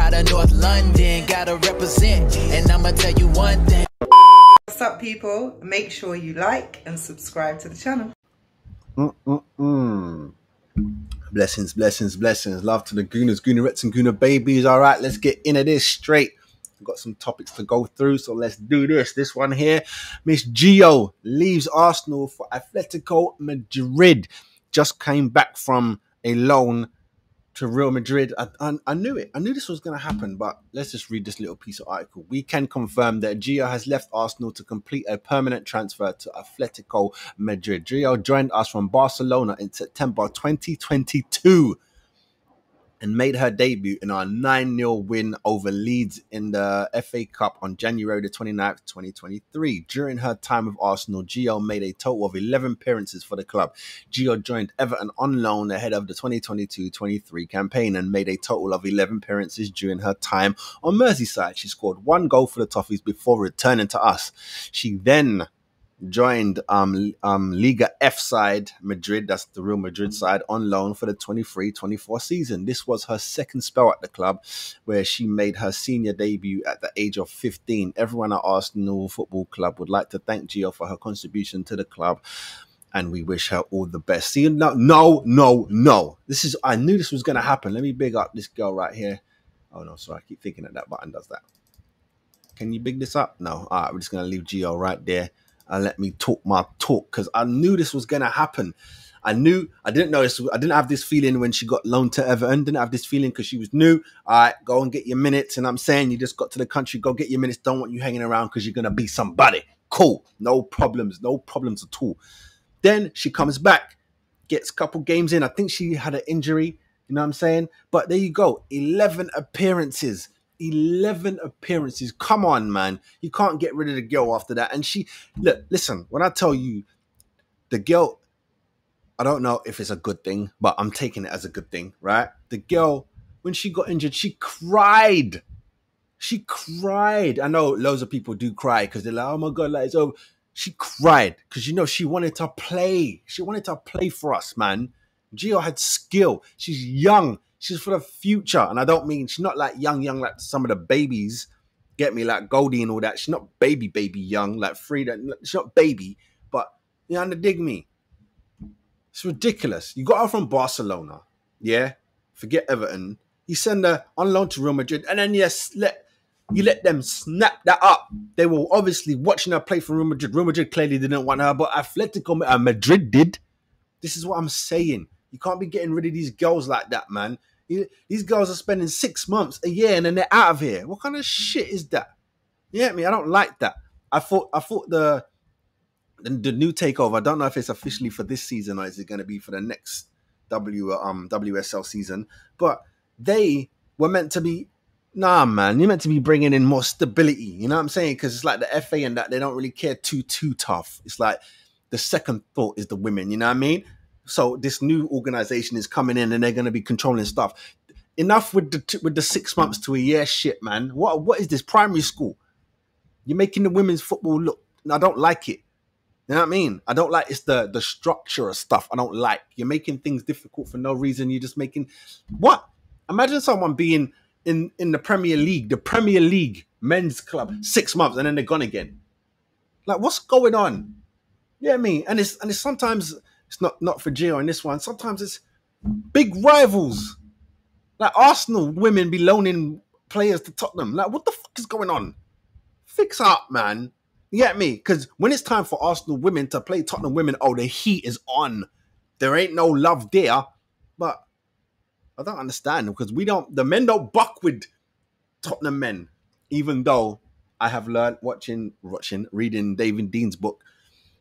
out of North London, gotta represent, and I'ma tell you one thing. What's up, people? Make sure you like and subscribe to the channel. Blessings, blessings, blessings. Love to the Gooners, Goonerettes and Gooner babies. All right, let's get into this straight. We've got some topics to go through, so let's do this. This one here, Miss Gio leaves Arsenal for Atletico Madrid. Just came back from a loan to Real Madrid. I knew it. I knew this was going to happen, but let's just read this little piece of article. We can confirm that Gio has left Arsenal to complete a permanent transfer to Atletico Madrid. Gio joined us from Barcelona in September 2022 and made her debut in our 9-0 win over Leeds in the FA Cup on January the 29th, 2023. During her time with Arsenal, Gio made a total of 11 appearances for the club. Gio joined Everton on loan ahead of the 2022-23 campaign and made a total of 11 appearances during her time on Merseyside. She scored 1 goal for the Toffees before returning to us. She then joined Liga F side Madrid, that's the Real Madrid side, on loan for the 23-24 season. This was her second spell at the club, where she made her senior debut at the age of 15. Everyone at Arsenal Football Club would like to thank Gio for her contribution to the club, and we wish her all the best. See, no. I knew this was going to happen. Let me big up this girl right here. Oh no, sorry, I keep thinking that button does that. Can you big this up? No. All right, we're just going to leave Gio right there and let me talk my talk, because I knew this was going to happen. I didn't have this feeling when she got loaned to Everton. Didn't have this feeling because she was new. All right, go and get your minutes. And I'm saying, you just got to the country, go get your minutes. Don't want you hanging around because you're going to be somebody. Cool. No problems at all. Then she comes back, gets a couple games in. I think she had an injury, you know what I'm saying? But there you go. 11 appearances. 11 appearances. Come on, man. You can't get rid of the girl after that. And listen, when I tell you the girl, I don't know if it's a good thing, but I'm taking it as a good thing, right? The girl, when she got injured, she cried. She cried. I know loads of people do cry because they're like, oh my God, like it's over. She cried because, she wanted to play. She wanted to play for us, man. Gio had skill. She's young. She's for the future. And I don't mean, she's not like young like some of the babies, get me, like Goldie and all that. She's not baby young, like Frida. She's not baby, but you dig me. It's ridiculous. You got her from Barcelona, yeah? Forget Everton. You send her on loan to Real Madrid, and then you let them snap that up. They were obviously watching her play for Real Madrid. Real Madrid clearly didn't want her, but Atletico Madrid did. This is what I'm saying. You can't be getting rid of these girls like that, man. These girls are spending 6 months, a year, and then they're out of here. What kind of shit is that? You get me? I don't like that. I thought the new takeover, I don't know if it's officially for this season or is it going to be for the next WSL season, but they were meant to be, nah, man, you're meant to be bringing in more stability. You know what I'm saying? Because it's like the FA and that, they don't really care too tough. It's like the second thought is the women, you know what I mean? So this new organization is coming in and they're going to be controlling stuff. Enough with the 6 months to a year shit, man. What is this, primary school? You're making the women's football look, I don't like it. You know what I mean? I don't like, it's the structure of stuff I don't like. You're making things difficult for no reason. You're just making, what? Imagine someone being in the Premier League men's club, 6 months and then they're gone again. Like, what's going on? You know what I mean? And it's sometimes, it's not for Gio in this one. Sometimes it's big rivals. Like Arsenal women be loaning players to Tottenham. Like, what the fuck is going on? Fix up, man. You get me? Because when it's time for Arsenal women to play Tottenham women, the heat is on. There ain't no love there. But I don't understand, because the men don't buck with Tottenham men. Even though I have learned reading David Dean's book,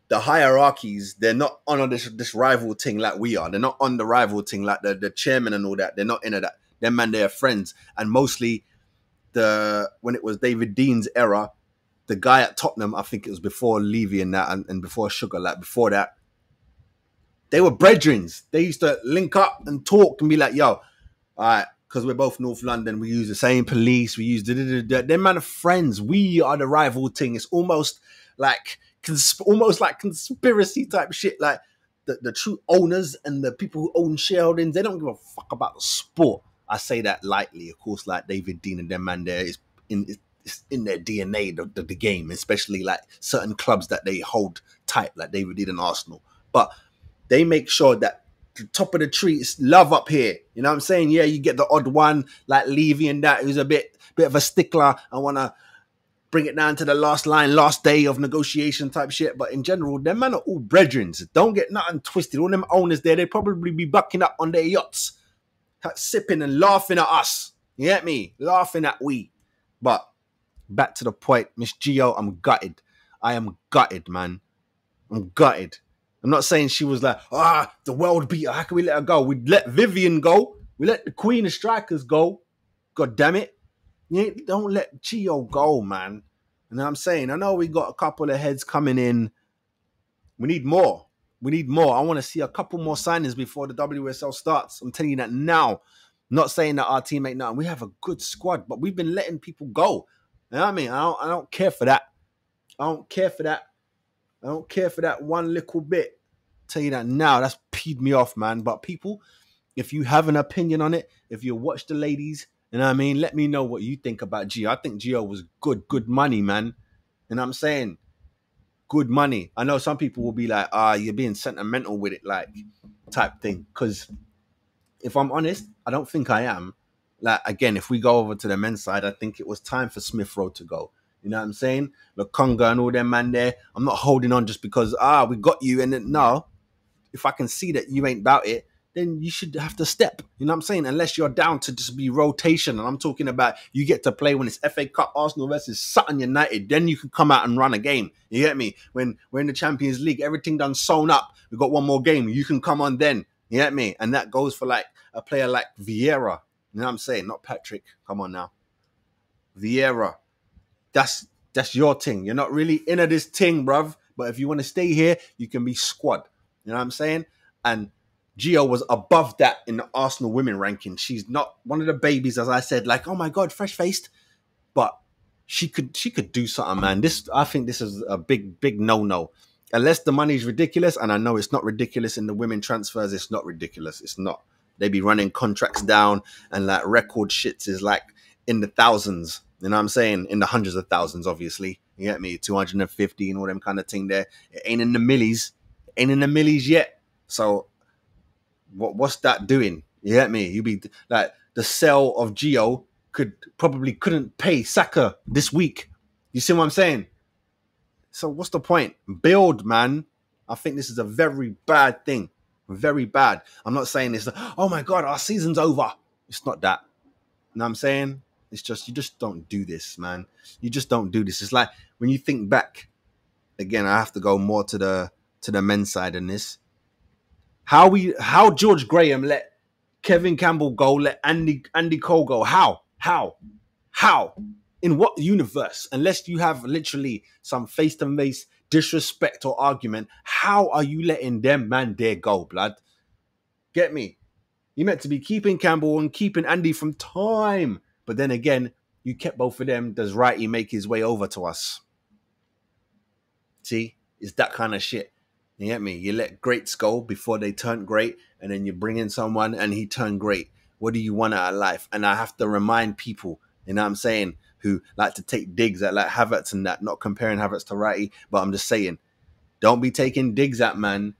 the hierarchies, they're not on this rival thing like we are. They're not on the rival thing like the chairman and all that. They're not into that. Them man, they're friends. And mostly when it was David Dean's era, the guy at Tottenham, I think it was before Levy and that, and before Sugar, like before that, they were brethrens. They used to link up and talk and be like, yo, all right, because we're both North London, we use the same police, we use They're man of friends. We are the rival thing. It's almost like conspiracy type shit. Like the true owners and the people who own shareholdings, they don't give a fuck about the sport. I say that lightly. Of course, like David Dean and them man there is it's in their DNA, the game, especially like certain clubs that they hold tight, like David Dean and Arsenal. But they make sure that the top of the tree is love up here. You know what I'm saying? Yeah, you get the odd one like Levy and that who's a bit of a stickler and want to bring it down to the last line, last day of negotiation type shit. But in general, them man are all brethren. Don't get nothing twisted. All them owners there, they probably be bucking up on their yachts, sipping and laughing at us. You get me? Laughing at we. But back to the point, Miss Gio, I'm gutted. I am gutted, man. I'm gutted. I'm not saying she was like, the world beater. How can we let her go? We let Vivian go. We let the Queen of Strikers go. God damn it. Don't let Gio go, man. You know what I'm saying? I know we got a couple of heads coming in. We need more. I want to see a couple more signings before the WSL starts. I'm telling you that now. I'm not saying that our team ain't nothing. We have a good squad, but we've been letting people go. You know what I mean? I don't care for that. I don't care for that one little bit. Tell you that now. That's peed me off, man. But people, if you have an opinion on it, if you watch the ladies, you know what I mean? Let me know what you think about Gio. I think Gio was good money, man. You know what I'm saying? Good money. I know some people will be like, you're being sentimental with it, like, type thing. Because if I'm honest, I don't think I am. Like, again, if we go over to the men's side, I think it was time for Smith Rowe to go. You know what I'm saying? Lukonga and all them man there. I'm not holding on just because, we got you. And then, no. If I can see that you ain't about it, then you should have to step. You know what I'm saying? Unless you're down to just be rotation. And I'm talking about you get to play when it's FA Cup, Arsenal versus Sutton United. Then you can come out and run a game. You get me? When we're in the Champions League, everything done sewn up. We've got one more game. You can come on then. You get me? And that goes for like a player like Veria. You know what I'm saying? Not Patrick. Come on now. Vieira. That's your thing. You're not really into this thing, bruv. But if you want to stay here, you can be squad. You know what I'm saying? And Gio was above that in the Arsenal women ranking. She's not one of the babies, as I said, like, oh my God, fresh-faced. But she could do something, man. I think this is a big no-no. Unless the money's ridiculous, and I know it's not ridiculous in the women transfers, it's not ridiculous. It's not. They be running contracts down and like record shits is like in the thousands. You know what I'm saying? In the hundreds of thousands, obviously. You get me? 250 and all them kind of thing there. It ain't in the millies. Ain't in the millies yet. So what's that doing? You get me? You be like the sale of Gio couldn't pay Saka this week. You see what I'm saying? So what's the point? Build, man. I think this is a very bad thing. Very bad. I'm not saying this, oh my God, our season's over. It's not that. You know what I'm saying? It's just, you just don't do this, man. You just don't do this. It's like when you think back, again, I have to go more to the men's side in this. How George Graham let Kevin Campbell go, let Andy Cole go. How? In what universe? Unless you have literally some face-to-face disrespect or argument, how are you letting them man there go, blood? Get me? You meant to be keeping Campbell and keeping Andy from time. But then again, you kept both of them. Does Wright make his way over to us? See? It's that kind of shit. You get me? You let greats go before they turn great, and then you bring in someone and he turned great. What do you want out of life? And I have to remind people, you know what I'm saying, who like to take digs at like Havertz and that, not comparing Havertz to Wrighty, but I'm just saying, don't be taking digs at man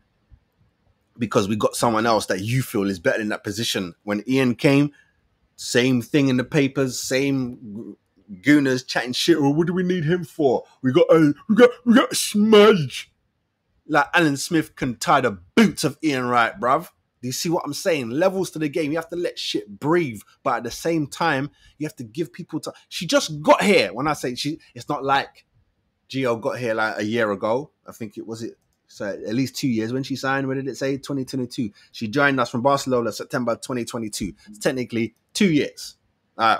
because we got someone else that you feel is better in that position. When Ian came, same thing in the papers, same gooners chatting shit. Oh, what do we need him for? We got a smudge. Like Alan Smith can tie the boots of Ian Wright, bruv. Do you see what I'm saying? Levels to the game. You have to let shit breathe. But at the same time, you have to give people time. She just got here. When I say it's not like Gio got here like a year ago. I think so at least 2 years when she signed. When did it say? 2022. She joined us from Barcelona, September 2022. It's technically 2 years.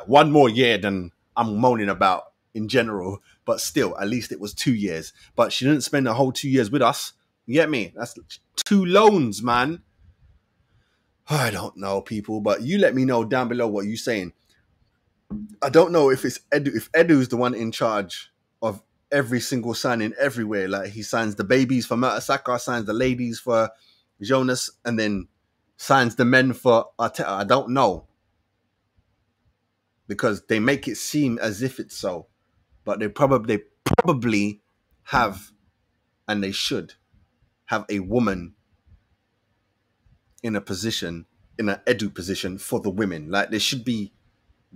One more year than I'm moaning about in general. But still, at least it was 2 years. But she didn't spend the whole 2 years with us. You get me? That's 2 loans, man. I don't know, people, but you let me know down below what you're saying. I don't know if it's Edu. If Edu's the one in charge of every single signing everywhere, like he signs the babies for Saka, signs the ladies for Jonas, and then signs the men for Arteta. I don't know. because they make it seem as if it's so, but they probably have, and they should have, a woman in a position, in an edu position for the women. Like, there should be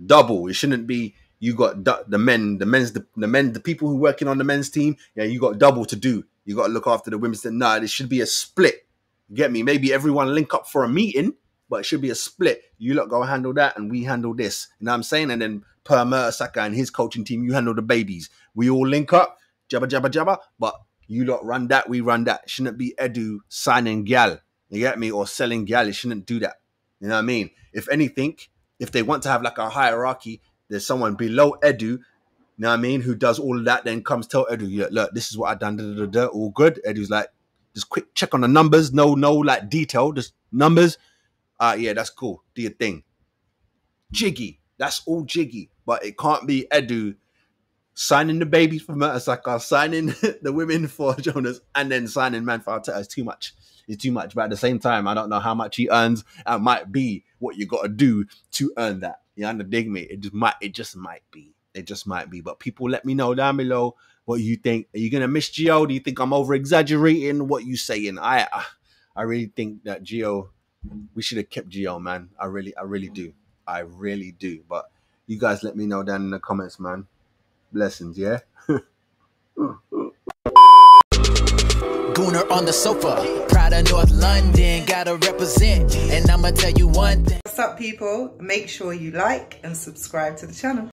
double. It shouldn't be you got the people who working on the men's team. Yeah, you got double to do. You got to look after the women's team. Nah, there should be a split. You get me? Maybe everyone link up for a meeting, but it should be a split. You lot go handle that, and we handle this. You know what I'm saying? And then Saka and his coaching team, you handle the babies. We all link up, jabba jabba jabba. But you lot run that, we run that. It shouldn't be Edu signing gal. You get me? Or selling gal. It shouldn't do that. You know what I mean? If anything, if they want to have like a hierarchy, there's someone below Edu, you know what I mean, who does all of that, then comes tell Edu, look, this is what I done, all good. Edu's like, just quick check on the numbers, no like detail, just numbers. Yeah, that's cool. Do your thing. Jiggy. That's all jiggy. But it can't be Edu signing the babies for Saka, signing the women for Jonas, and then signing man for Arteta. It's too much. It's too much. But at the same time, I don't know how much he earns. It might be what you got to do to earn that. You dig me? It just might be. It just might be. But people, let me know down below what you think. Are you gonna miss Gio? Do you think I'm over exaggerating? What you saying? I really think that Gio, we should have kept Gio, man. I really do. I really do. But you guys, let me know down in the comments, man. Blessings, yeah. Gooner on the sofa, proud of North London, gotta represent, and I'ma tell you one thing. What's up, people? Make sure you like and subscribe to the channel.